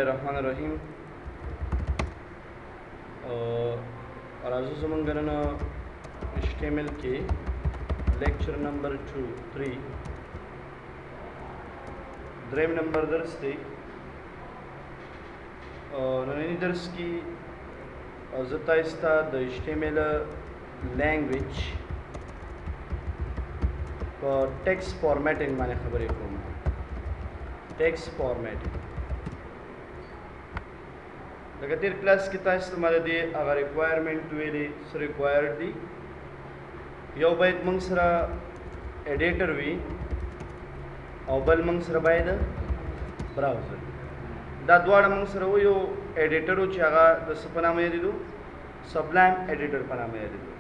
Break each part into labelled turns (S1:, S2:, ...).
S1: الرحمن الرحیم راځو زمونږ نن HTML کې لیکچر نمبر 3 دریم نمبر درس دی. نننی درس کې زه تاسو ته د HTML لینګویج په ټیکسټ فارمیټینګ باندې خبرې کوم. ټیکسټ فارمیټینګ لکه تیر کلاس کې تاسو ته مله دی هغه ریکوایرمنټ ویلې څه ریکوایرډ دي. یو باید موږ سره ایډیټر وي او بل موږ سره باید براوزر. دا دواړه موږ سره وو. یو ایډیټر و چې هغه د څه په نامه یادېدو، سبلایم ایډیټر په نامه یادېدو.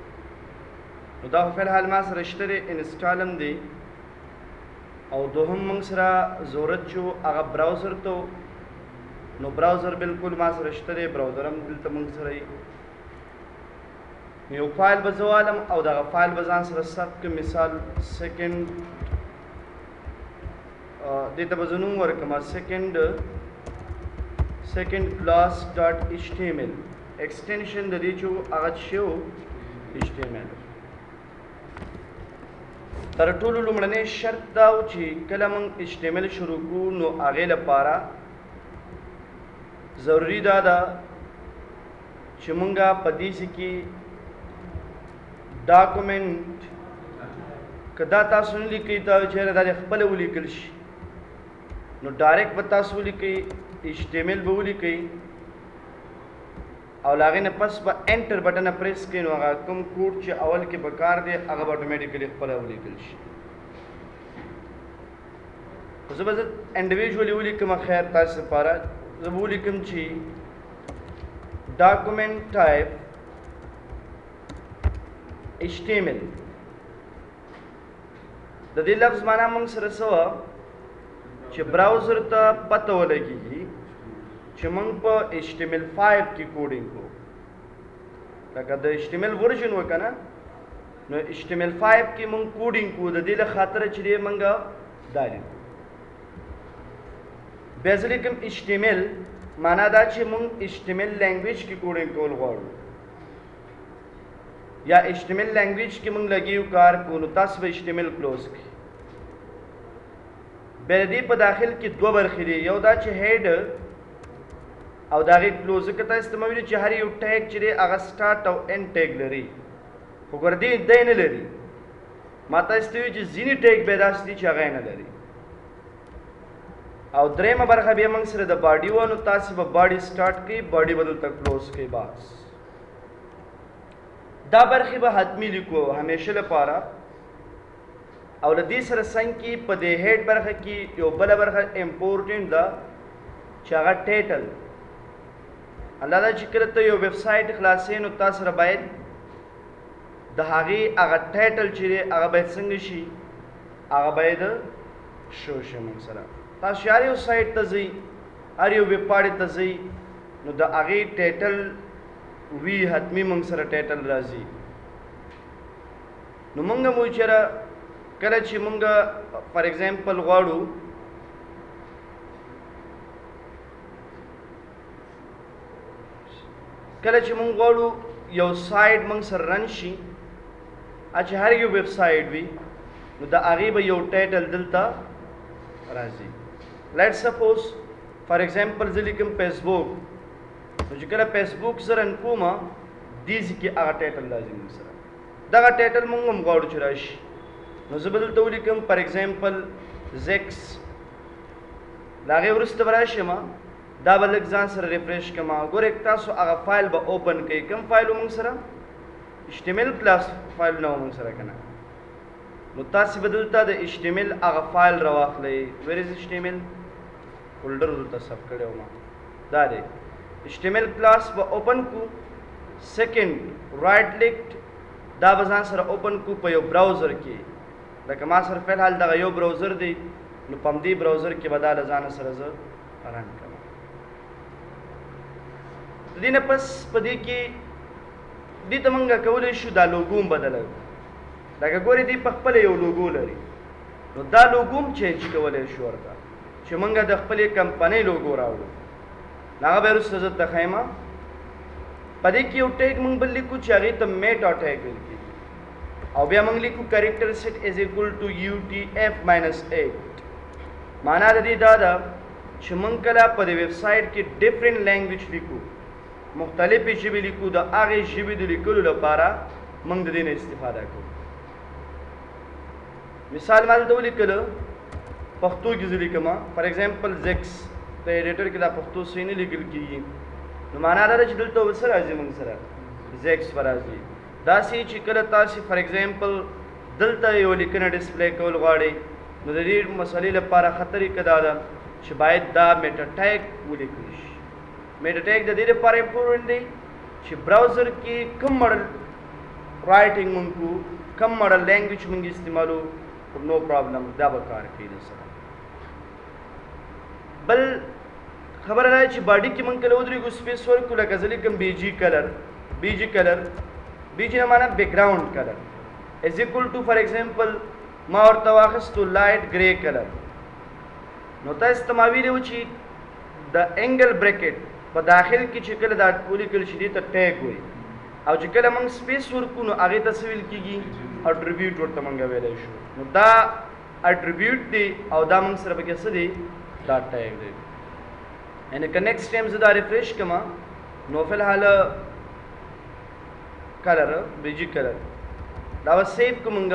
S1: نو دا خو فلحال ما سره شته دی، انسټال هم دی. او دوهم موږ سره ضرورت چې هغه براوزر ته، نو براوزر بالکل ما سره شته دی، براوزر هم دلته موږ سره وي. یو فایل به زه والم او دغه فایل به ځان سره ثبت کړم. مثال سیکنډ دې ته به زه نوم ورکړم سیکنډ کلاس ډاټ HTML. ایکسټینشن د دې چې هغه څه و HTML. تر ټولو لومړنی شرط دا و چې کله موږ HTML شروع کوو نو هغې لپاره ضروری دا ده چې مونږه په دې کې ډاکومنټ کدا تاسو نه لیکئ ته چې دا خپل ولیکل شي، نو ډایرکټ به تاسو ولیکئ HTML به ولیکئ او لاغې نه پس به انټر بټن پریس کړئ، نو هغه کوم کوډ چې اول کې به کار دی هغه به اټومیټیکلی خپل ولیکل شي. زه به انډیویژولي ولیکم. خیر تاسو لپاره زه به ولیکم چې ډاکومنټ ټایپ HTML. د دې لفظ معنا موږ سره څه وه چې براوزر ته پته ولګېږي چې موږ په HTML5 کې کوډینګ کوو. لکه د HTML ورژن و که نه، نو HTML5 کې موږ کوډینګ کوو. د دې له خاطره چې دی موږ دا لیکو. بیا زه لیکم HTML، معنا دا چې موږ HTML لینګویج کې کوډینګ کول غواړو یا HTML لینګویج کې موږ لګیو کار کوو، نو تاسو به HTML کلوز کړئ. بیا د دې په داخل کې دوه برخې دي. یو دا چې هیډ او د هغې کلوز. ځکه تاسو ته مې ویلي چې هر یو ټیګ چې دی هغه سټارټ او اینډ ټیګ لري، خو ګوره دی نه لري. ما تاسو ته ویل چې ځینې ټیګ به داسې دي چې هغه یې نه لري. او دریمه برخه بیا موږ سره د باډي و، نو تاسو به باډي سټارټ کړئ، باډي به دلته کلوز کړئ. بس دا برخې به حتمي لیکو همیشه لپاره. او له دې سره څنګ کې په دې هیډ برخه کې یو بله برخه امپورټنټ ده چې هغه ټایټل. الله دا چې کله ته یو ویب سایټ خلاصوې نو تا سره باید د هغې هغه ټایټل چې دی هغه باید څنګه شي، هغه باید شو شي. موږ سره تاسو هر یو سایټ ته ځئ، هر یو ویب پاڼې ته ځئ، نو د هغې ټایټل وي، حتمي موږ سره ټایټل راځي. نو موږ هم وایو چېرې کله چې موږ فار ایگزامپل غواړو یو سایټ موږ سره رن شي، چې هر یو ویب سایټ وي، نو د هغې به یو ټایټل دلته راځي. لیټ سپوز فار ایگزامپل زه لیکم فیسبوک، نو چې کله فیسبوک زه رن کوم دې ځای کې هغه ټایټل راځي. موږ سره دغه ټایټل موږ هم غواړو چې راشي، نو زه به دلته ولیکم فار ایگزامپل زیکس. له هغې وروسته به راشم، دا به لږ ځان سره ریفریش کړم. ګورئ تاسو هغه فایل به اوپن کوئ. کوم فایل و موږ سره؟ HTML کلاس فایل نه و موږ سره که نه، نو تاسو به دلته د HTML هغه فایل راواخلئ. ویر از HTML فولډر دلته ثبت کړی و ما، دا دی HTML کلاس به اوپن کو. سیکنډ رایټ کلیک، دا به ځان سره اوپن کو په یو براوزر کې. لکه ما سره فلحال دغه یو براوزر دی، نو په همدې براوزر کې به دا له ځانه سره زه رن کړم. د دې نه پس په دې کې دې ته موږ کولی شو دا لوګو هم بدلوو. لکه ګورې دې په خپله یو لوګو لري، نو دا لوګو هم چینج کولی شو ورته چې موږ د خپلې کمپنۍ لوګو راوړو. هغه به وروسته زه ته ښیم. په دې کې یو ټیګ موږ بل لیکو چې هغې ته میټا ټیګ ویل کېږي او بیا موږ لیکو کریکټر سیټ از اکول ټو UTF - 8. معنا د دې دا ده چې موږ کله په دې ویب سایټ کې ډیفرنٹ لینګویج لیکو، مختلفې ژبې لیکو، د هغې ژبې د لیکلو لپاره موږ د دې نه استفاده کوو. مثال ما دلته ولیکله پښتو کې زه لیکم، فار ایگزامپل زیکس په ایډیټر کې دا پښتو صحیح نه لیکل کېږي، نو معنا دا ده چې دلته ورسره راځي موږ سره زیکس به راځي. داسې چې کله تاسې فار ایگزامپل دلته یو لیکنه ډسپلی کول غواړئ، نو د دې مسلې لپاره ښه طریقه دا ده چې باید دا میټا ټیګ ولیکل شي. میټا ټیګ د دې لپاره امپورټنټ دی چې براوزر کې کوم ماډل رائټینګ مونږ کو، کوم ماډل لینګویج مونږ استعمالو، نو پرابلم دا به کار کوي سره. بل خبره ده چې باډي کې مونږ کله ودرېږو سپیس ورکو، لکه زه لیکم BG کلر، BG نه معنا بیک ګراوند کلر از اکول ټو فار ایگزامپل ما ورته واخیستو لایټ ګرے کلر. نو تاسو ته ما ویلي و چې د انګل بریکټ په داخل کې چې کله دا ولیکل شي دې ته ټیګ وایي، او چې کله موږ سپیس ورکو نو هغې ته څه ویل کېږي؟ اټریبیوټ ورته موږ ویلی شو. نو دا اټریبیوټ دی او دا موږ سره پکې څه دی؟ دا ټیګ دی. یعنې که نیکسټ ټایم زه دا ریفریش کړم نو فی الحال کلر BG کلر دا به سیو کړو موږ،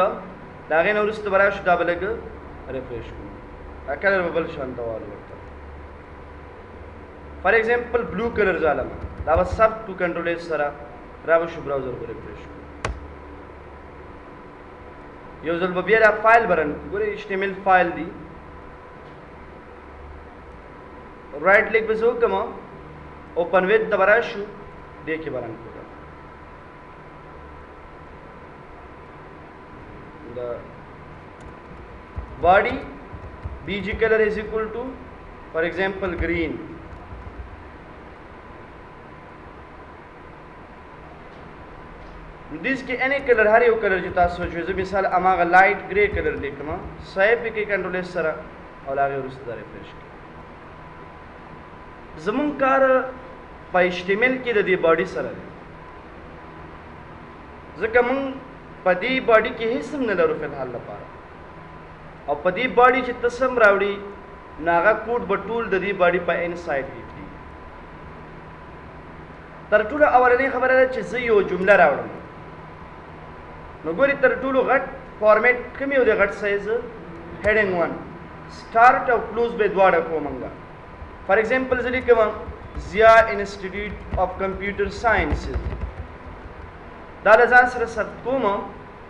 S1: د هغې نه وروسته به راشو دا به لږ ریفریش کړو، دا کلر به بل شان ته والو ورته. فار ایگزامپل بلو کلر ځالم، دا به سب ټو کنټرول ایس سره را به شو براوزر به ریفریش کړو. یو ځل به بیا دا فایل به رن کړو، ګورئ HTML فایل دی، رائټ کلیک به زه وکړم، اوپن ویت ته به راشو، دې کې به رن کړو. The body BG color is equal to for example green. This کې any color هر یو کلر چې تاسو سوچوي، زه مثال هماغه لایټ ګرے کلر لیکم، سیو پکې کنټرول ایس سره او هغې وروسته دا ریفریش کړئ. زمونږ کار په HTML کې د دې باډي سره دی، ځکه مونږ په دې باډي کې هیڅ هم نه لرو فی الحال لپاره، او په دې باډي چې ته سم راوړي نو هغه کوډ به ټول د دې باډي په ان سایډ کې کړي. تر ټولو اولنۍ خبره ده چې زه یو جمله راوړم، نو ګورې تر ټولو غټ فارمیټ کوم یو دی؟ غټ سایز هیډینګ 1 سټارټ او کلوز به دواړه کوو موږ. فار ایگزامپل زه لیکم ضیا انسټیټیوټ اف کمپیوټر ساینسز، دا د ځان سره ثبت کوم،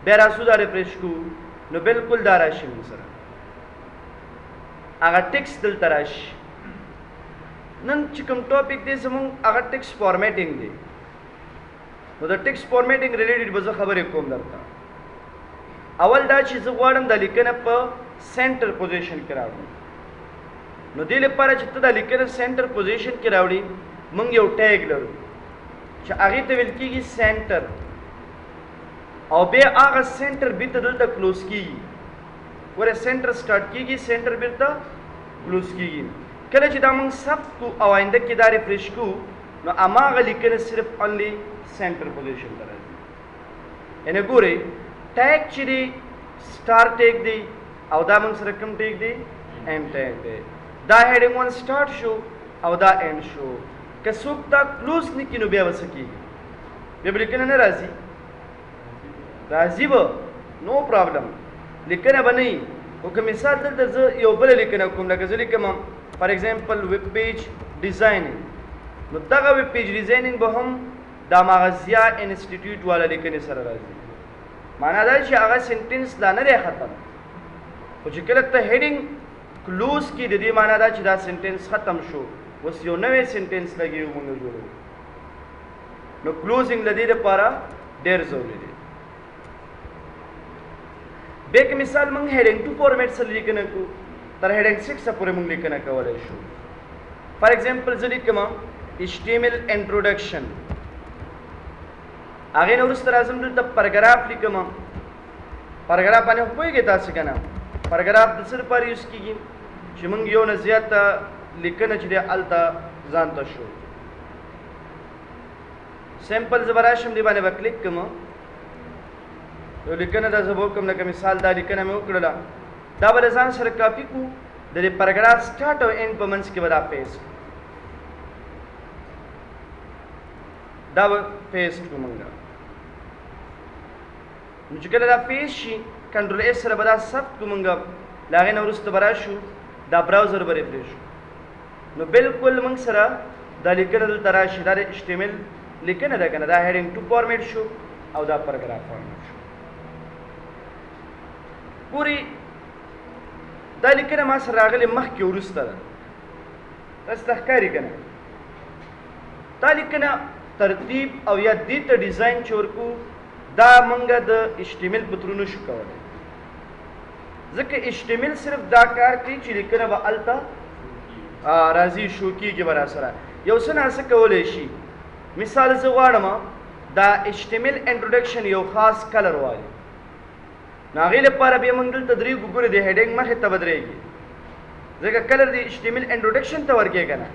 S1: بیا راسو دا ریفریش کوو نو بلکل دا راشي موږ سره هغه ټیکسټ دلته راشي. نن چې کوم ټاپک دی زموږ هغه ټیکسټ فارمیټینګ دی، نو د ټیکسټ فارمیټینګ ریلیټډ به زه خبرې کوم درته. اول دا چې زه غواړم د لیکنه په سینټر پوزیشن کې راوړم، نو دې لپاره چې ته د لیکنه سینټر پوزیشن کې راوړي موږ یو ټیګ لرو چې هغې ته ویل کېږي سینټر، او بیا هغه سینټر بیرته دلته کلوز کېږي. ګوره سینټر سټارټ کېږي، سینټر بیرته کلوز کېږي. کله چې دا موږ ثبت کړو او آینده کې دا ریفریش کړو نو هماغه لیکنه صرف اونلی سینټر پوزیشن ته راځي. یعنې ګورئ ټیګ چې دی سټار ټیګ دی او دا موږ سره کوم ټیګ دی؟ ایم ټیګ دی. دا هیډینګ 1 سټارټ شو او دا اینډ شو. که څوک دا کلوز نه کړي نو بیا به څه کېږي؟ بیا به لیکنه نه راځي؟ راځي به، نو پرابلم، لیکنه به نه وي. خو که مثال دلته زه یو بله لیکنه کوم، لکه زه لیکم فار ایگزامپل ویب پیج ډیزاینینګ، نو دغه ویب پیج ډیزاینینګ به هم د هماغه ضیا انسټیټیوټ والا لیکنې سره راځي. معنا دا چې هغه سینټینس لا نه دی ختم، خو چې کله ته هیډینګ کلوز کړي د دې معنا دا چې دا سینټینس ختم شو، اوس یو نوی سینټینس لګي موږ جوړو. نو کلوزینګ له دې لپاره ډېر ضروري دی. بیا که مثال موږ هیډینګ 2 فارمیټ سره لیکنه کوو، تر هیډینګ 6 پورې موږ لیکنه کولی شو. فار ایگزامپل زه لیکم HTML انټروډکشن، هغې نه وروسته راځم دلته پراګراف لیکم. پراګراف باندې خو پوهېږئ تاسې که نه؟ پراګراف د څه لپاره یوز کېږي؟ چې موږ یو نه زیاته لیکنه چې دی هلته ځان ته شو سیمپل زه به راشم دې باندې به کلیک کړم یو لیکنه ده زه به وکړم لکه مثال دا لیکنه مې وکړله دا به له ځان سره کاپي کړو د دې پراګراف سټارټ او اینډ په منځ کې به دا پیسټ دا به پیسټ کړو موږ نو چې کله دا پیسټ شي کنټرول ایس سره به دا ثبت کړو موږ له هغې نه وروسته به راشو دا براوزر به ریفریش شو نو بالکل موږ سره دا لیکنه دلته راشي دا د HTML لیکنه ده که نه دا هیډینګ 2 فارمیټ شو او دا پراګراف فارمیټ شو ګورئ دا لیکنه ما سره راغلې مخکې وروسته ده تاسو ته ښکاري که نه دا لیکنه ترتیب او یا دې ته ډیزاین چې ورکو دا موږ د HTML په ترو نشو کولی ځکه HTML صرف دا کار کوي چې لیکنه به هلته راځي شو کېږي به راسره یو څه ناڅه کولی شي مثال زه غواړم دا HTML انټروډکشن یو خاص کلر وایي نو هغې لپاره بیا موږ دلته درېږو ګورې د هیډینګ مخې ته به درېږي ځکه کلر د HTML انټروډکشن ته ورکوې که نه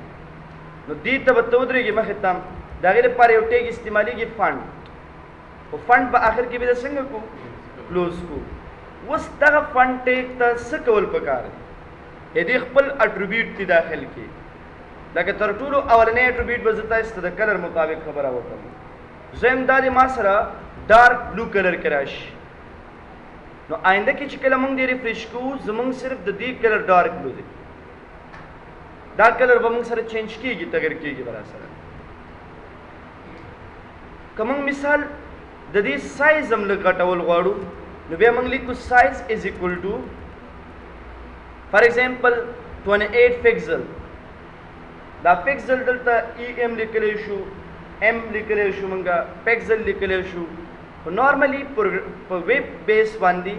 S1: نو دې ته به ته ودرېږي مخې ته د هغې لپاره یو ټیګ استعمالېږي فنډ خو فنډ په آخر کې به د څنګه کړو کلوز کړو اوس دغه فنډ ټیګ ته څه کول پکار دی دې خپل اټریبیوټ دې داخل کړي لکه تر ټولو اولنی اټریبیوټ به زه تاسو ته د کلر مطابق خبره وکړم دویم دا دی ما سره ډارک بلو کلر کې راشي نو آینده کې چې کله موږ دې ریفریش کوو زموږ صرف د دې کلر ډارک بلو دی دا کلر به موږ سره چینج کېږي تغیر کېږي به راسره که موږ مثال د دې سایز هم لږ غټول غواړو نو بیا موږ لیکو سایز از اکول ټو فار ایگزامپل 28 پکسل دا پکسل دلته EM لیکلی شو M لیکلی شو موږ پکسل لیکلی شو خو نارملی په ویب بیس باندې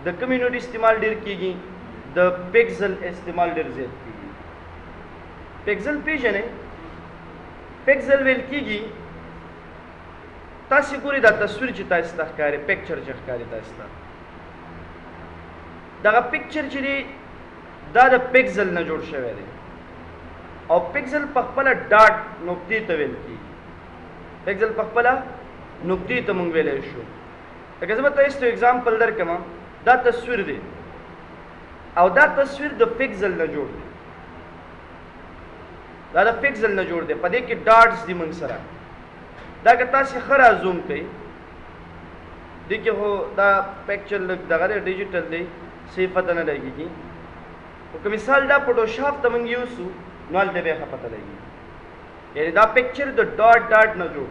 S1: د کوم یونټ استعمال ډېر کېږي د پکسل استعمال ډېر زیات کېږي پکسل پېژنئ پکسل ویل کېږي تاسې ګورئ دا تصویر چې تاسې ته ښکاري پکچر چې ښکاري تاسې ته دغه پکچر چې دی دا د پکسل نه جوړ شوی دی او پکسل په خپله ډاټ نقطې ته ویل کېږي پکسل په خپله نقطې ته موږ ویلی شو لکه زه به تاسو ته اګزامپل درکړم دا تصویر دی او دا تصویر د پکسل نه جوړ دی دا د پکسل نه جوړ دی په دې کې ډاټس دي موږ سره دا که تاسې ښه را زوم کوئ دې کې خو دا پکچر لږ دغه دی ډیجیټل دی صحیح پته نه لګېږي خو که مثال دا فوټوشاپ ته موږ یوسو نو هلته بیا ښه پته لګېږي یعنې دا پکچر د ډاټ ډاټ نه جوړ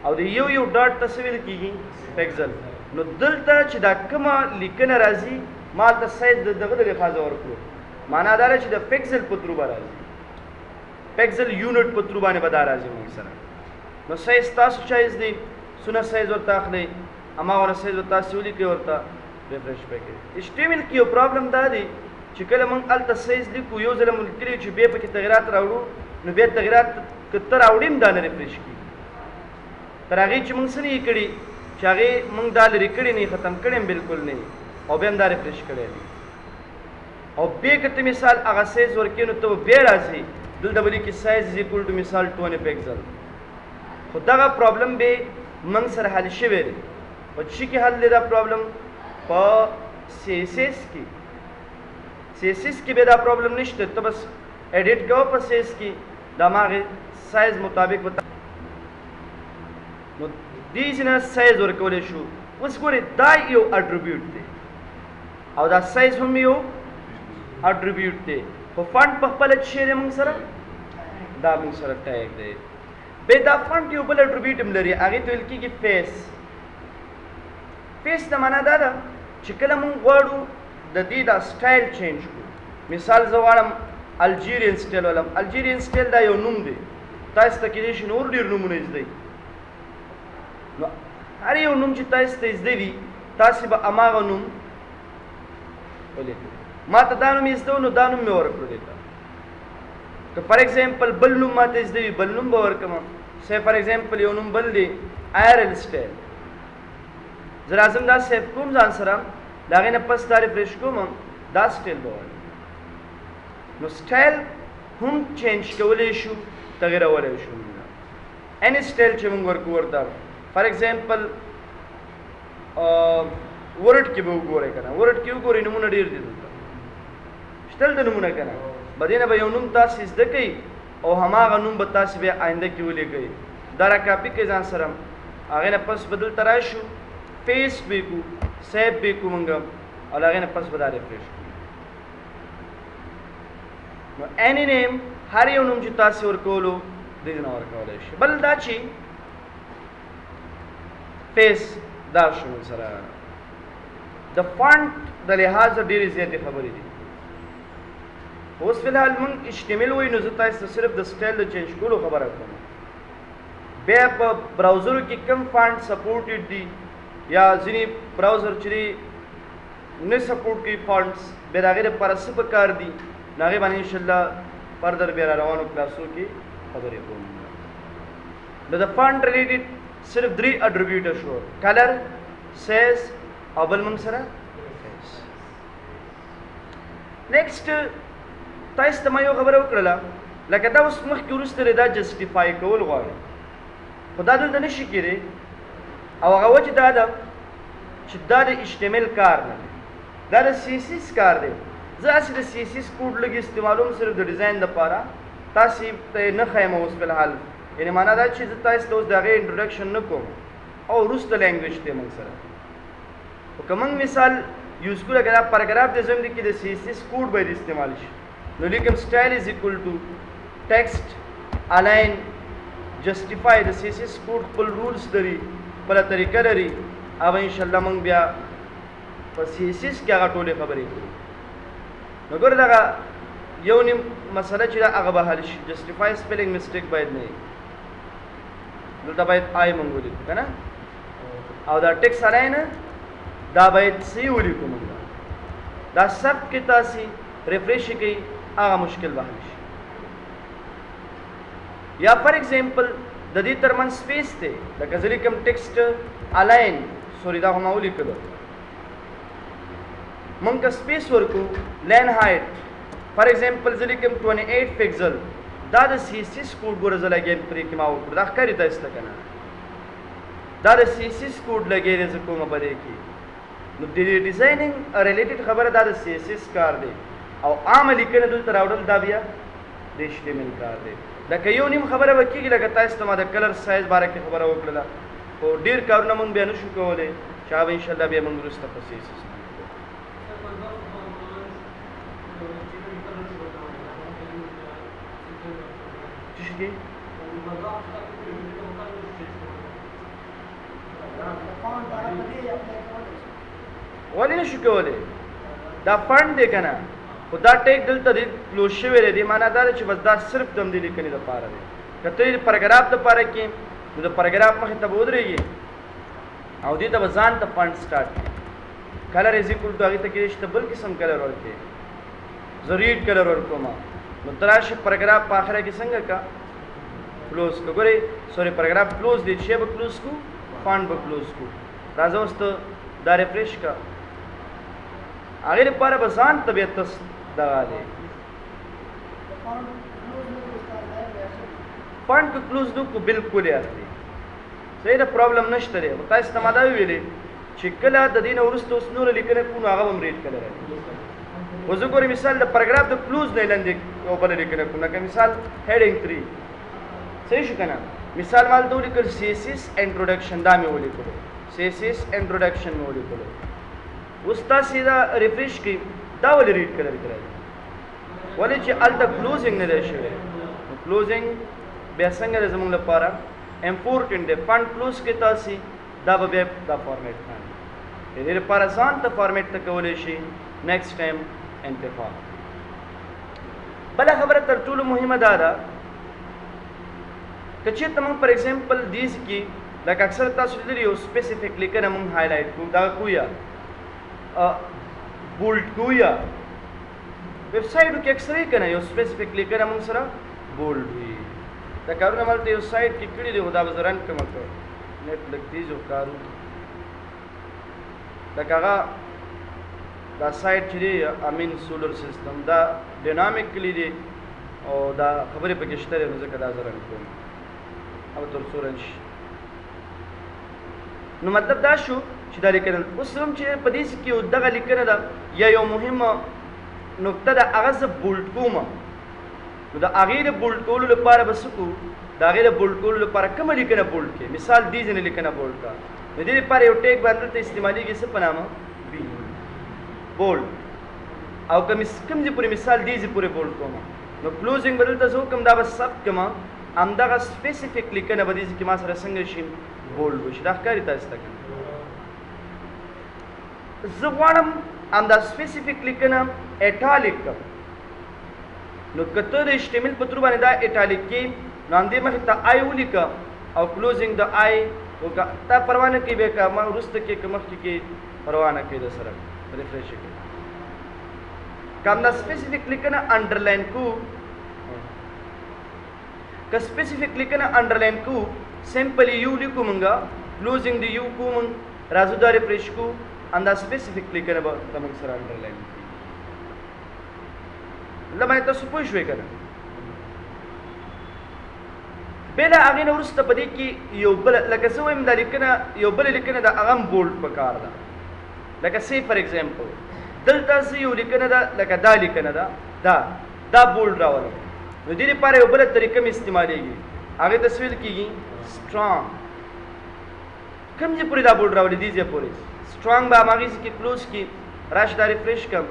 S1: او د یو یو ډاټ ته څه ویل کېږي پکسل نو دلته چې دا کومه لیکنه راځي ما هلته سایز د دغه د لحاظه ورکړو معنا دا ده چې د پکسل په ترو به راځي پکسل یونټ په ترو باندې به دا راځي موږ سره نو سایز تاسو چایز دی څونه سایز ورته اخلئ هماغونه سایز به تاسې ولیکئ ورته ریفریش پې کړئ HTML کې یو پرابلم دا دی چې کله موږ هلته سایز لیکو یو ځله مو لیکلي چې بیا پکې تغیرات راوړو نو بیا تغیرات که ته راوړي هم دا نه ریفریش کېږي تر هغې چې موږ څه نه یې کړي چې هغې موږ دا لرې کړي نه ختم کړی هم بلکل نه او بیا هم دا ریفریش کړی نه او بیا که ته مثال هغه سایز ورکړې نو ته به بیا راځي دلته به لیکي سایز از اکول ټو مثال 20 پکسل خو دغه پرابلم به موږ سره حل شوی دی په څه کې حل دی دا پرابلم په CSS کې CSS کې به دا پرابلم نشته ته بس ایډیټ کوه په CSS کې د هماغې سایز مطابق به نو دې نه سایز ورکولی شو اوس ګورئ دا یو اټریبیوټ دی او دا سایز هم یو اټریبیوټ دی خو فنډ په خپله څه شی دی موږ سره دا موږ سره ټیګ دی بیا دا فنډ یو بل اټریبیوټ هم لري هغې ته ویل کېږي فیس فیس ته معنا دا ده چې کله موږ غواړو د دې دا سټایل چینج کړو مثال زه غواړم الجیرین سټایل ولم الجیرین سټایل دا یو نوم دی تاسو ته کېدای شي نور ډېر نومونه زده نو هر یو نوم چې تاسو ته زده وي تاسې به هماغه نوم ولیکئ ما ته دا نوم زده و نو دا نوم مې ورکړو دې ته که فار ایگزامپل بل نوم ما ته زده وي بل نوم به ورکړم سی فار ایگزامپل یو نوم بل دی آیرل سټایل زه راځم دا سیف کوم ځان سره د هغې نه پس دا ریفریش کوم دا سټایل به وایي نو سټایل هم چینج کولی شو تغیرولی شو any style چې موږ ورکو ورته فار ایگزامپل ورډ کې به وګورئ که نه ورډ کې وګورئ نومونه ډېر دي دلته شته دلته نومونه که نه بدې نه به یو نوم تاسې زده کوئ او هماغه نوم به تاسې بیا آینده کې ولیکئ دا را کاپي کړئ ځان سره هغې نه پس به دلته راشو فیس به یې کړو سیب به یې کړو موږ او له هغې نه پس به دا ریفریش کړو نو any name هر یو نوم چې تاسې ورکولو دې نه ورکولی شي بل دا چې فیس دا شو سره د فانټ د لحاظه ډېرې زیاتې خبرې دي اوس فی الحال موږ HTML وایو نو زه تاسو ته صرف د سټایل د چینج کولو خبره کوم بیا په براوزرو کې کوم فانټ سپورټډ دي یا ځینې براوزر چې دی نه سپورټ کوي فانټس بیا د هغې دپاره څه پکار دي نو هغې باندې انشاءالله فردر بیا را روانو کلاسو کې خبرې کوم نو د فانټ ریلیټډ صرف 3 اټریبیوټ شو کلر سایز او بل موږ سره نیکسټ تاسو ته ما یو خبره وکړله لکه دا اوس مخکې وروسته دا جسټیفای کول غواړي خو دا دلته نشي کېدی او هغه وجه دا ده چې دا د HTML کار نه دی دا د CSS کار دی زه هسې د CSS کوډ لږ استعمالوم صرف د ډیزاین دپاره تاسې ته یې نه ښیم اوس فی الحال یعنې معنا دا چې زه تاسو ته اوس د هغې انټروډکشن نه کوم او وروسته لینګویج دی موږ سره خو که موږ مثال یوز کړو لکه دا پاراګراف دی زم دی کې د CSS کوډ باید استعمال شي نو لیکم سټایل از اکول ټو ټیکسټ الاین جسټیفای د CSS کوډ خپل رولز لري خپله طریقه لري او انشاءالله موږ بیا په CSS کې هغه ټولې خبرې کوو نو ګوره دغه یو نیم مسله چې دا هغه به حل شي جسټیفای سپیلنګ مسټیک باید نه وي دلته باید آی موږ ولیکو که نه او دا ټیکس الاین دا باید سی ولیکو موږ دا ثبت کې تاسې ریفریش کوي هغه مشکل به حل شي یا فار ایگزامپل د دې ترمنځ سپیس دی لکه زه لیکم ټیکسټ الاین سوري دا خو ما ولیکلو موږ که سپیس ورکو لین هایټ فار ایگزامپل زه لیکم 28 پکسل دا د CSS کوډ ګوره زه لګیم پرې کې ما وکړو دا ښکاري تاسو ته که نه دا د CSS کوډ لګی دی زه کومه په دې کې نو د ډیزایننګ ریلیټډ خبره دا د CSS کار دی او عامه لیکنه دلته راوړل دا بیا د HTML کار دی لکه یو نیم خبره به کېږي لکه تاسو ته ما د کلر سایز باره کې خبره وکړله خو ډېر کارونه مونږ بیا نه شو کولی چې هغه به انشاءالله بیا مونږ وروسته په CSS څه شي کې ولې نه شو کولی دا فنډ دی که نه خو دا ټیک دلته دی کلوز شوی دی دې معنا دا ده چې بس دا صرف د همدې لیکنې دپاره دی که ته یې پاراګراف دپاره کې نو د پاراګراف مخې ته به ودرېږي او دې ته به ځان ته فنډ سټارټ کړي کلر از ایکول ټو هغې ته کېدای شي ته بل قسم کلر ورکړې زه ریډ کلر ورکوم نو ته راشې پاراګراف په آخره کې څنګه که کلوز که ګورې سوري پاراګراف کلوز دی شی به کلوز کړو فنډ به کلوز کړو راځه اوس ته دا ریفریش که هغې دپاره به ځان ته بیا ته دغه دی فنډ که کلوز نه کړو بلکل یې اخلي صحیح ده پرابلم نشته دی خو تاسو ته ما دا ویلې چې کله د دې نه وروسته اوس نوره لیکنه کوو نو هغه به هم ریډ کله راځي خو زه ګورې مثال د پاراګراف د کلوز نه یې لاندې یو بله لیکنه کوم لکه مثال هیډینګ 3 صحیح شو که نه مثال ما دلته ولیکل CSS انټروډکشن دا مې ولیکلو CSS انټروډکشن مې ولیکلو اوس تاسې دا ریفریش کړئ دا ولې ریډ کلر کې راځي ولې چې هلته کلوزینګ نه دی شوی نو کلوزینګ بیا څنګه دی زموږ لپاره امپورټنټ دی فنډ کلوز کې تاسې دا به بیا دا فارمیټ کړئ د دې لپاره ځان ته فارمیټ ته کولی شي نیکسټ ټایم انتخاب بله خبره تر ټولو مهمه دا ده که چېرته موږ پر ایگزامپل دیز کې لکه اکثر تاسو لیدلي یو سپیسیفیک لیکنه موږ هایلایټ کوو دغه کوو یا بولډ کوو یا ویب سایټو کې اکثر یې که نه یو سپیسیفیک لیکنه موږ سره بولډ وي دا کارونه مالته یو سایټ کې کړي دي خو دا به زه رن کړم که نیټ لږ تیز وکارو لکه هغه دا سایټ چې دی امین سولر سیستم دا ډینامیکلی دی او دا خبرې پکې شته نو ځکه دا زه رنګ کوم او تر څو رنګ شي نو مطلب دا شو چې دا لیکنه اوس هم چې په دې کې یو دغه لیکنه ده یا یو مهمه نقطه ده هغه زه بولډ کوم نو د هغې د بولډ کولو لپاره به څه کوو د هغې د بولډ کولو لپاره کومه لیکنه بولډ کړې مثال دې ځینې لیکنه بولډ کړه نو دې لپاره یو ټیک باندې دلته استعمالېږي څه په نامه بي بولډ او کوم ځای پورې مثال دې ځای پورې بولډ کوم نو کلوزینګ به دلته زه وکړم دا به ثبت کړم همدغه سپیسیفیک لیکنه به دې ځای کې ما سره څنګه شي بولډ وشي دا ښکاري تاسو ته زه غواړم همدا سپیسیفیک لیکنه اټالیک کړم نو که ته د HTML په تور باندې دا اټالیک کې نو همدې مخې ته آی ولیکه او کلوزینګ د آی وکړه تا پروا نه کوي بیا که ما وروسته کې که مخکې کې پروا نه کوي د سره ریفریش یې کوي که همدا سپیسیفیک لیکنه انډرلاین کو که سپیسیفیک لیکنه انډرلاین کو سمپلی یو لیکو مونږه کلوزینګ د یو کو مونږ راځو دا ریفریش کو همدا سپیسیفیک لیکنه به زموږ سره انډرلاین کړي له باندې تاسو پوه شوئ که نه بیا له هغې نه وروسته په دې کې یو بله لکه زه وایم دا لیکنه یو بله لیکنه ده هغه هم بولډ پکار ده لکه سی فار ایگزامپل دلته زه یو لیکنه ده لکه دا لیکنه ده دا بولډ راولم نو دې لپاره یو بله طریقه مې استعمالېږي هغې ته څه ویل کېږي سټرانګ کوم ځای پورې دا بولډ راولي دې ځای پورې سټرانګ به هماغې ځای کې کلوز کړي راشه دا ریفریش کړم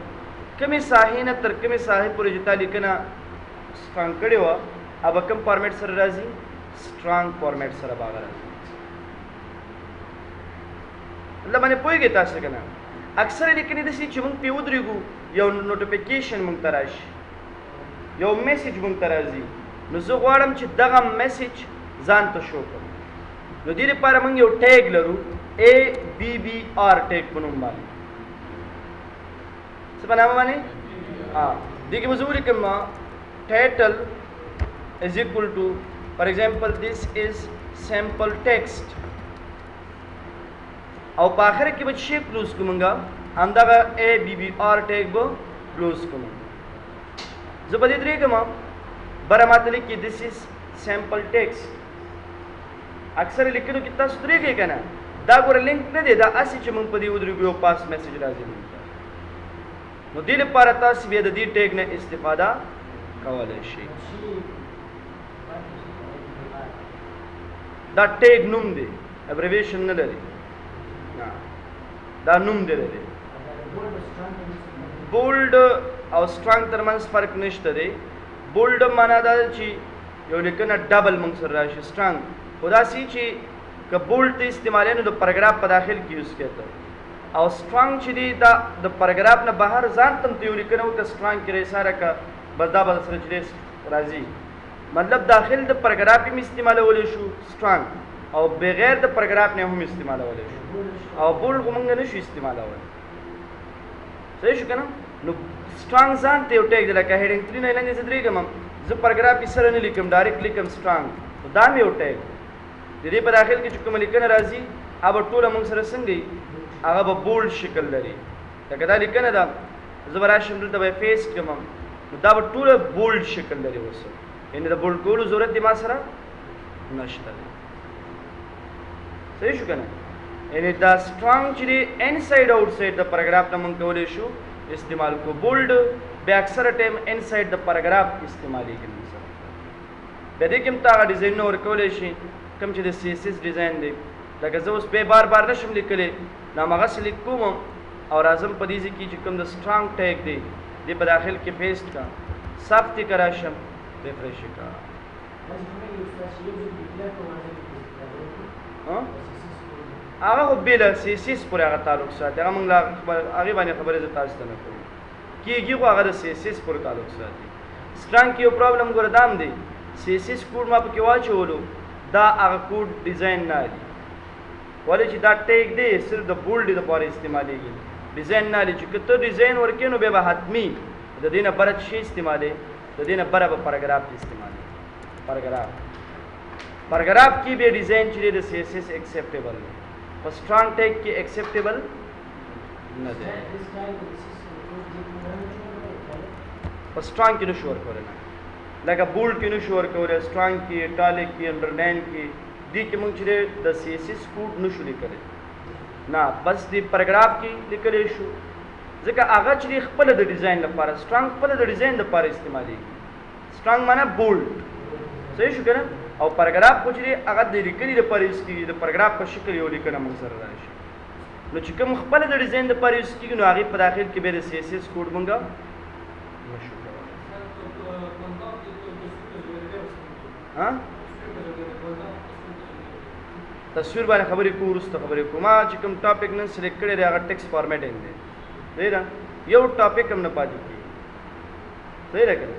S1: کومې ساحې نه تر کومې ساحې پورې چې تا لیکنه سټرانګ کړې وه هغه به کوم فارمیټ سره راځي سټرانګ فارمیټ سره به هغه راځي مطلب باندې پوهېږئ تاسو که نه اکثره لیکنې داسې چې موږ پرې ودرېږو یو نوټیفیکیشن موږ ته راشي یو میسیج موږ ته راځي نو زه غواړم چې دغه میسیج ځان ته شو کړم نو دې لپاره موږ یو ټیګ لرو ABBR ټیګ په نوم باندې څه په نامه باندې دې کې به زه ولیکم title is equal to for example this is sample text او په آخر کې به شی کلوز کوم موږ همدغه ABBR ټیګ به کلوز کوم زه به دې درېږم بره ماته لیکي this is sample text اکثر لیکنو کې تاسو درېږئ که نه دا ګوره لینک نه دی دا هسې چې موږ په دې ودرېږو یو پاس میسیج راځي موږ ته نو دې لپاره تاسو بیا د دې ټیګ نه استفاده کولی شئ دا ټیګ نوم دی ابریویشن نه لري دا نوم دی لري بولډ او سټرانګ ترمنځ فرق نشته دی بولډ معنا دا چې یو لیکنه ډبل موږ سره راشي سټرانګ خو داسې چې که بولډ ته استعمالوي نو د پراګراف په داخل کې یوز کېږي او سټرانګ چې دی دا د پراګراف نه بهر ځان ته یو لیکنه وکړه سټرانګ کې رساره که بس دا به سره چې راځي مطلب داخل د پراګراف هم استعمالولی شو سټرانګ او بغیر د پراګراف نه هم استعمالولی شو او بولډ خو موږ نه شو استعمالولی صحیح شو که نه نو سټرانګ ځان ته یو ټیګ دی لکه هیډینګ 3 نه لاندې زه درېږم زه پراګراف یې سره نه لیکم ډایرکټ لیکم سټرانګ نو دا مې یو ټیګ د دې په داخل کې چې کومه لیکنه راځي هغه به ټوله موږ سره څنګه وي هغه به بولډ شکل لري لکه دا لیکنه ده زه به راشم دلته به یې پیسټ کړم نو دا به ټوله بولډ شکل لري اوس یعنې د بولډ کولو ضرورت دی ما سره نشته دی صحیح شو که نه یعنې دا سټرانګ چې دی انسایډ آوټ سایډ د پراګراف نه موږ کولی شو استعمال کو بولډ بیا اکثره ټایم انسایډ د پراګراف استعمالېږي موږ سره بیا دې کې هم ته هغه ډیزاینونه ورکولی شي کوم چې د CSS ډیزاین دی لکه زه اوس بیا بار نشم لیکلی نو هماغسې لیک کوم او راځم په دې ځای کې چې کوم د سټرانګ ټیګ دی دې په داخل کې پیسټ کا ثبت یې که راشم ریفریش یې کا هغه خو بې له CSS پورې هغه تعلق ساتي هغه موږ له هغې باندې خبرې زه تاسو ته نه کوم کېږي خو هغه د CSS پورې تعلق ساتي سټرانګ کې یو پرابلم ګوره دا هم دی CSS کوډ ما پکې واچولو دا هغه کوډ ډیزاین نه دی ولې چې دا ټیګ دی صرف د بولډ دپاره استعمالېږي ډیزاین نه دی چې که ته ډیزاین ورکړې نو بیا به حتمي د دې نه بره شی استعمالې د دې نه بره به پراګراف استعمالې پراګراف کې بیا ډیزاین چې دی د CSS ایکسیپټیبل دی په سټرانګ ټیګ کې ایکسیپټیبل نه دی په سټرانګ کې نشو ورکولی نه لکه بولډ کې نشو ورکولی، سټرانګ کې، ټالیک کې، انډرلاین کې، دې کې موږ چې د سی ایس ایس کوډ نشو لیکلی، نه بس د پاراګراف کې لیکلی شو، ځکه هغه چې خپله د ډیزاین لپاره، سټرانګ خپله د ډیزاین لپاره استعمالیږي. سټرانګ معنی بولډ، صحیح شو که نه؟ او پاراګراف خو چې هغه د لیکنې لپاره یوز کېږي، د پاراګراف په شکل یو لیکنه موږ سره راشي. نو چې کوم خپله د ډیزاین لپاره یوز کېږي نو هغې په داخل کې بیا د سی ایس ایس کوډ موږ نشو کولی. تصویر باندې خبرې کوو، وروسته خبرې کوو. ما چې کوم ټاپک نن سلیکټ کړی دی هغه ټیکس فارمیټینګ دی، صحیح ده؟ یو ټاپک هم نه پاتې کېږي، صحیح ده که نه؟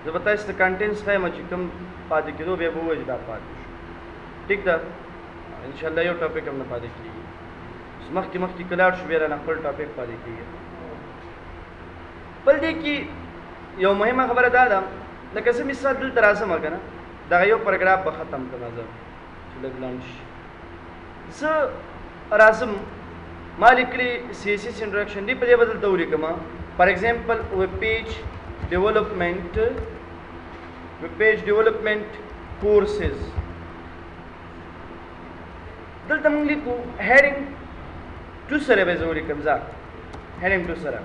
S1: زه به تاسو ته کنټینټس ښیم چې کوم پاتې کېدو بیا به ووایي چې دا پاتې شو، ټیک ده؟ انشاءالله یو ټاپک هم نه پاتې کېږي. مخکې که لاړ شو بیا رانه خپل ټاپک پاتې کېږي. بل دې کې یو مهمه خبره دا ده، لکه زه مثال دلته راځم که نه، دغه یو پاراګراف به ختم کړم زه چې لږ لنډ شي. زه راځم ما لیکلي سی ایس ایس انټروډکشن دی، په دې به دلته ولیکم فار ایگزامپل ویب پیج ډیولپمنټ کورسز. دلته موږ لیکو هیډینګ 2 سره به زه ولیکم، زه هیډینګ 2 سره.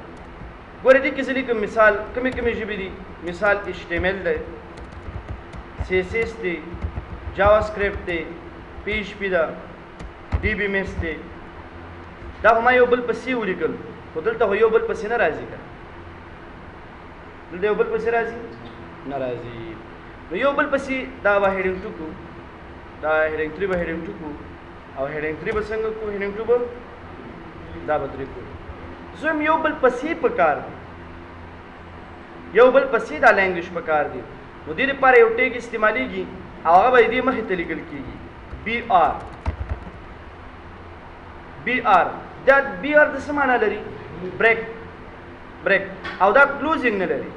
S1: ګورې دې کې زه لیکم مثال کومې ژبې دي، مثال HTML دی، CSS دی، جاوا سکرپټ دی، PHP ده، DBMS دی. دا خو ما یو بل پسې ولیکل، خو دلته خو یو بل پسې نه راځي که دلته یو بل پسې راځي نه راځي. نو یو بل پسې دا به هیډینګ 2 کو، دا هیډینګ 3 به هیډینګ 2 کو، او هیډینګ 3 به څنګه کو، هیډینګ 2 به دا به 3 کو. زه هم یو بل پسې پکار دی، یو بل پسې دا لینګویج پکار دی. نو دې لپاره یو ټیګ استعمالیږي او هغه به دې مخې ته لیکل کېږي BR. دا BR د څه معنی لري؟ بریک. او دا کلوزینګ نه لري،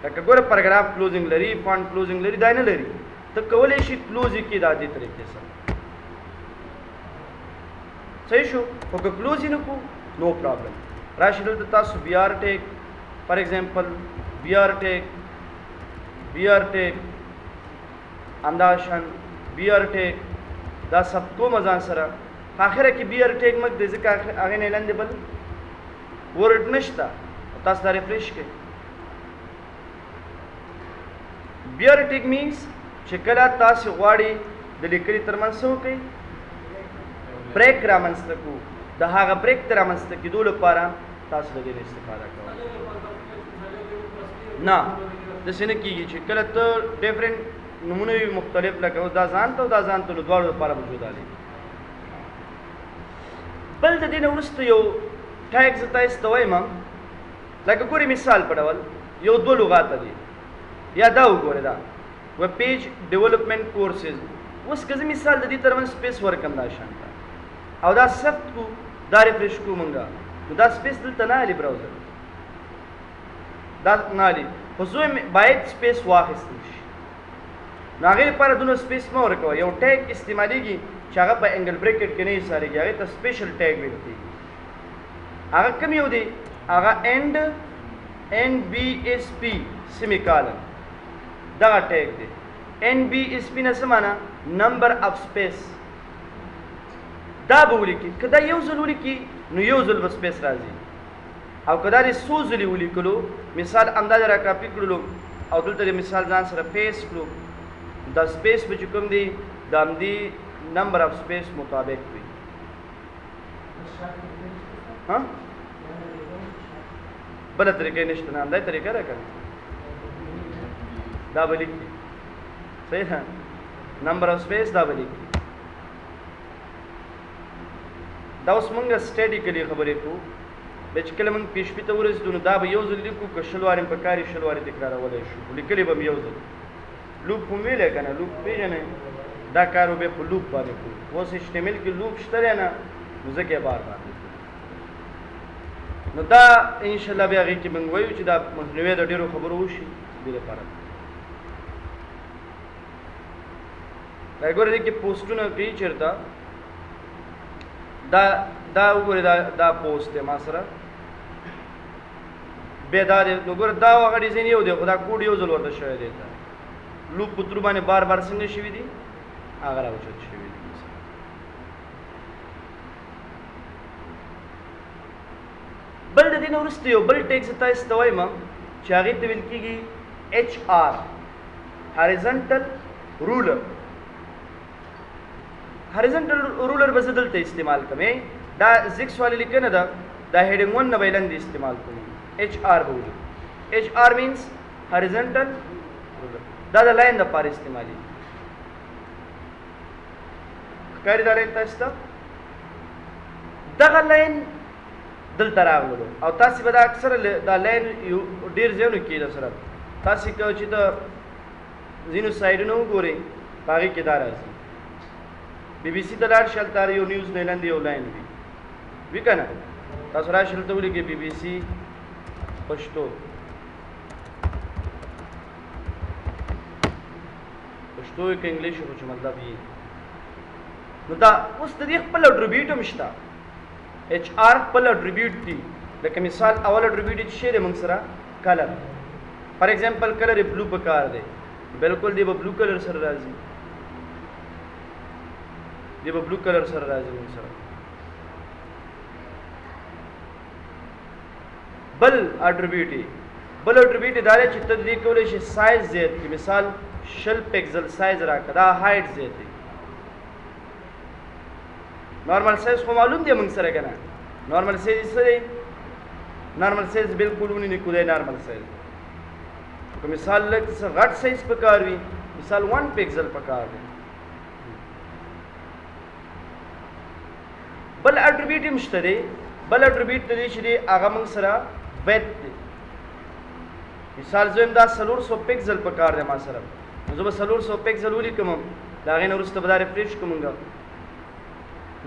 S1: لکه ګوره پاراګراف کلوزینګ لري، فونټ کلوزینګ لري، دا نه لري. ته کولی شي کلوز یې کړي دا دې طریقې سره، صحیح شو؟ خو که کلوز یې نه کړو نو پرابلم. راشي دلته تاسو BR ټیګ فار ایگزامپل BR ټیګ همداشان BR ټیګ دا ثبت کوم ځان سره. آخره کې BR ټیګ مګ دی ځکه هغې نه لاندې بل ورډ نشته، تاسو دا ریفریش کړئ. BR ټیګ مینس چې کله تاسو غواړئ د لیکنې ترمنځ څه وکړئ، بریک رامنځته کړو. د هغه بریک د رامنځته کېدو لپاره تاسو د دې نه استفاده کوئ. نه داسې نه کېږي چې کله ته ډفرنټ نمونه وي مختلف، لکه اوس دا ځان ته او دا ځان ته، نو دواړو لپاره به جدا دی. بل د دې نه وروسته یو ټیګ زه تاسو ته وایم، لکه ګورې مثال په ډول یو 2 لغاته دي، یا دا وګورئ دا ویب پیج ډیولپمنټ کورسز. اوس که زه مثال د دې ترمنځ سپیس ورکړم دا شان ته او دا ثبت کو، دا ریفریش کو مونږه، نو دا سپیس دلته نه علي، براوزر دا نه علي، خو زه باید سپیس واخیستل شي. نو هغې لپاره دونه سپیس مه ورکوه. یو ټیګ استعمالیږي چې هغه په انګل بریکټ کې نه ایسارېږي، هغې ته سپیشل ټیګ ویل کېږي. هغه کوم یو دی؟ هغه NBSP سیمیکالن، دغه ټیګ دی. NBSP نه څه معنی؟ نمبر اف سپیس. دا به ولیکي، که دا یو ځل ولیکي نو یو ځل به سپیس راځي، او که دا دې څو ځلې ولیکلو، مثال همدا را کاپي کړلو او دلته د مثال ځان سره پیسټ کړو، دا سپیس به چې کوم دی د همدې نمبر اف سپیس مطابق وي. بله طریقه نشته، نه همدای طریقه ده که دا به لیکي، صحیح ده؟ نمبر اف سپیس دا به لیکي. دا اوس مونږ سټیډیکلي خبرې کوو، بیا چې کله مونږ PHP ته ورسېدو نو دا به یو ځل لیکو، که 20 وارې په کار یې 20 وارې تکرارولی شو، لیکلی به م یو ځل. لوپ خو م ویلی که نه، لوپ پېژنئ، دا کار به بیا په لوپ باندې کوو. اوس HTML کې لوپ شته دی نه، نو ځکه یې بار باندې کوو. نو دا انشاءالله بیا هغې کې مونږ وایو چې دا مخنیوی د ډېرو خبرو وشي دې لپاره. دا ګوره دې کې پوسټونه کوي چېرته، دا وګورئ دا پوسټ دی ما سره، بیا دا دی. نو ګوره دا هغه ډیزاین یو دی، خو دا کوډ یو ځل ورته شوی دی. لوپ په تر باندې بار بار څنګه شوي دي هغه راوچت شوي دي. بل د دې نه وروسته یو بل ټیکس تاسو ته وایم چې هغې ته ویل کېږي HR هاریزنټل رولر. هاریزنټل رولر به زه دلته استعمال کوم. دا زیکس والی لیکنه ده دا هیډینګ 1 نه به لاندې استعمال کوم. HR به ولیکو. HR means horizontal ruler. دا د لاین دپاره استعمالي ښکاري دا لاین تاسو ته. دغه لاین دلته راغلو او تاسو به دا اکثره دا لاین ډېر ځایونو کې ده سره تاسو که چې د ځینو سایډونو وګورئ په هغې کې دا راځي. BBC ته لاړ شئ هلته یو نیوز نه لاندې یو لاین وي که نه تاسو راشئ هلته ولیکئ BBC پښتو پښتو که انګلیش خو چې مطلب یې نو دا اوس د دې خپل اټریبیوټ هم شته. HR خپل اټریبیوټ دي لکه مثال اول اټریبیوټ چې شی دی موږ سره کلر. فار ایگزامپل کلر یې بلو پکار دی بالکل دی به بلو کلر سره راځي دی به بلو کلر سره راځي موږ سره. بل اټریبیوټ دا دی چې ته دې کولی شي سایز زیات کړي. مثال 20 پکسل سایز راکړه دا هایټ زیات دی. نارمل سایز خو معلوم دی موږ سره که نه نارمل سایز څه دی نارمل سایز بالکل ونې نه کودی نارمل سایز که مثال لږ څه غټ سایز پکار وي مثال 1 پکسل پکار دی. بل اټریبیوټ هم شته دی. بل اټریبیوټ د دې چې دی هغه موږ سره ویت دی. مثال زه یم دا 400 پکسل پکار دی ما سره نو زه به 400 پکسل ولیکم د هغې نه وروسته به دا ریفریش کومږه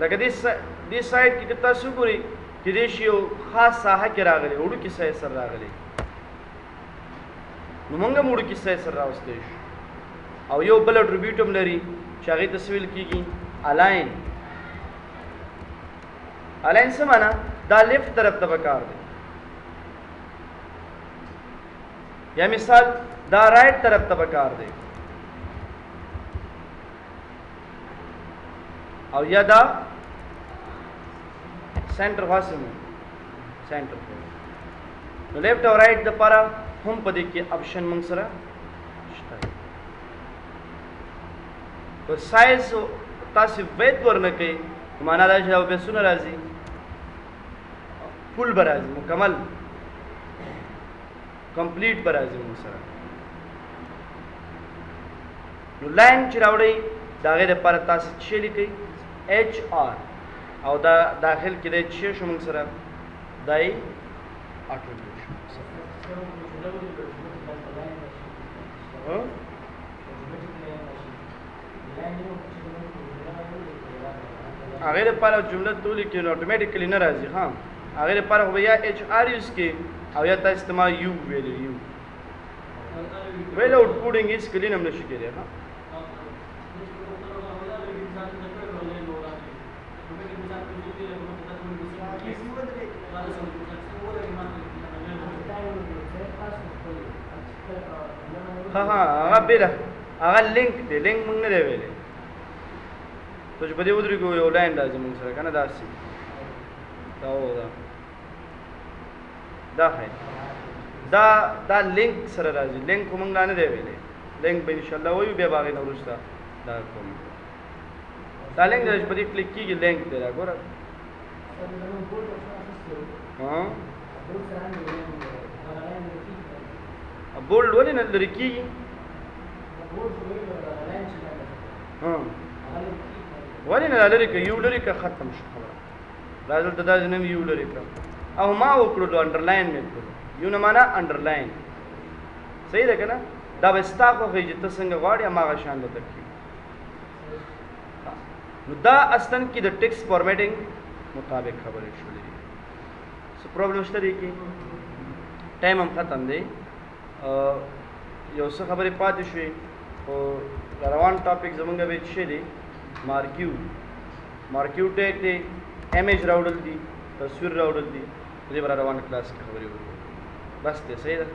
S1: لکه دې سایډ کې که تاسو وګورئ چې دې شي یو خاص ساحه کې راغلی وړوکي سایز سره راغلی نو موږ هم وړوکي سایز سره راوستی شو. او یو بل اټریبیوټ هم لري چې هغې ته څه ویل کېږي الاین. الاین څه معنا دا لیفټ طرف ته پکار دی یا مثال دا رائټ طرف ته پکار دی او یا دا سینټر خاصه سینټر نو لیفټ او رائټ دپاره هم په دې کې اپشن موږ سره شته. که سایز تاسو ویت ورنه کوئ معنا دا چې دا بیسونه راځي فل به راځي مکمل کمپلیټ به راځي موږ سره. نو لاین چې راوړئ د هغې دپاره تاسو څه لیکئ HR او دا داخل کې دی چې شو موږ سره دا یې اټریبیوټ شو. هغې دپاره جمله ته ولیکئ نو اټومیټیکلي نه راځي. ها هغې دپاره خو به یا HR یوز کړئ او یا تاسو ته ما یو ویلی یو ویل آوټ کوډینګ هېڅ کلین هم نشي کېدی. ها هغه بېله هغه لینک دی لینک موږ نه دی ویلی ته چې په دې ودرېږو یو لاین راځي موږ سره که نه داسې دا دا ښایي دا لینک سره راځي لینک خو موږ لا نه دی ویلی لینک به انشاءالله وایو بیا به هغې نه وروسته دا کوم دا لینک دی چې په دې کلیک کېږي لینک دی را ګوره بولډ ولې نه لرې کېږي ولې نه لرې که یو لرې که ختم شو خبره دا دلته داسې نه یو لرې کړه او ما وکړلو انډرلاین مې کړلو یو نه معنا انډرلاین صحیح ده که نه دا به ستا خوښوي چې ته څنګه غواړې هماغه شان به درکړي. نو دا اصلا کې د ټیکس فارمیټینګ مطابق خبرې شولې دي. څه پرابلم شته دی کې ټایم هم ختم دی یو څه خبرې پاتې شوې خو روان ټاپک زمونږ به څه دی مارکیو ټیک دی امیج راوړل دي تصویر راوړل دي دې بر روان کلاس کې خبرې وکړو بس دی صحیح ده.